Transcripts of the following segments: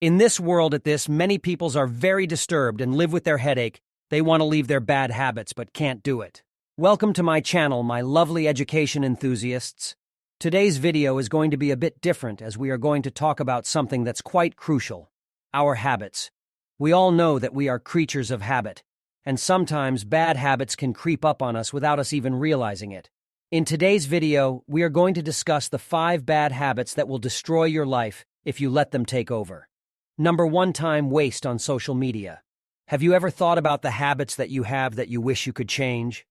In this world many peoples are very disturbed and live with their headache. They want to leave their bad habits but can't do it. Welcome to my channel, my lovely education enthusiasts. Today's video is going to be a bit different as we are going to talk about something that's quite crucial: our habits. We all know that we are creatures of habit, and sometimes bad habits can creep up on us without us even realizing it. In today's video, we are going to discuss the 5 bad habits that will destroy your life if you let them take over. Number 1, time waste on social media. Have you ever thought about the habits that you have that you wish you could change?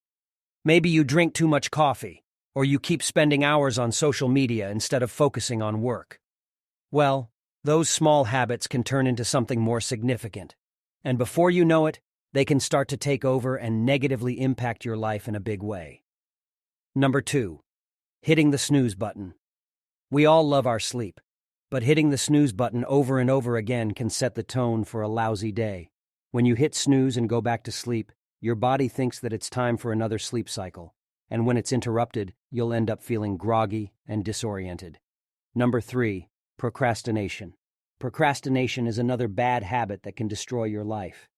Maybe you drink too much coffee, or you keep spending hours on social media instead of focusing on work. Well, those small habits can turn into something more significant, and before you know it, they can start to take over and negatively impact your life in a big way. Number 2, hitting the snooze button. We all love our sleep, but hitting the snooze button over and over again can set the tone for a lousy day. When you hit snooze and go back to sleep, your body thinks that it's time for another sleep cycle, and when it's interrupted, you'll end up feeling groggy and disoriented. Number 3, procrastination. Procrastination is another bad habit that can destroy your life.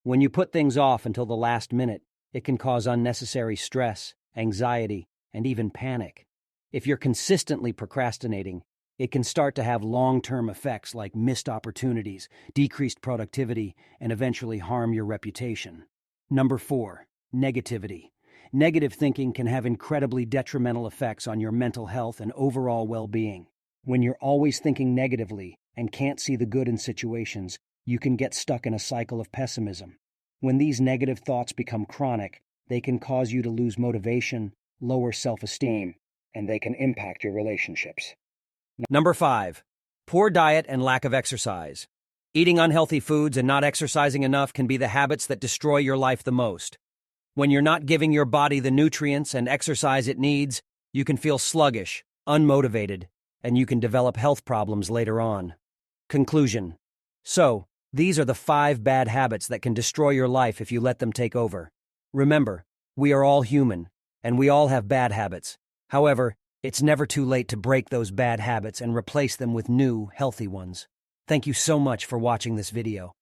When you put things off until the last minute, it can cause unnecessary stress, anxiety, and even panic. If you're consistently procrastinating, it can start to have long-term effects like missed opportunities, decreased productivity, and eventually harm your reputation. Number 4, negativity. Negative thinking can have incredibly detrimental effects on your mental health and overall well-being. When you're always thinking negatively and can't see the good in situations, you can get stuck in a cycle of pessimism. When these negative thoughts become chronic, they can cause you to lose motivation, lower self-esteem, and they can impact your relationships. Number 5, poor diet and lack of exercise. Eating unhealthy foods and not exercising enough can be the habits that destroy your life the most. When you're not giving your body the nutrients and exercise it needs, you can feel sluggish, unmotivated, and you can develop health problems later on. Conclusion. So, these are the 5 bad habits that can destroy your life if you let them take over. Remember, we are all human, and we all have bad habits. However, it's never too late to break those bad habits and replace them with new, healthy ones. Thank you so much for watching this video.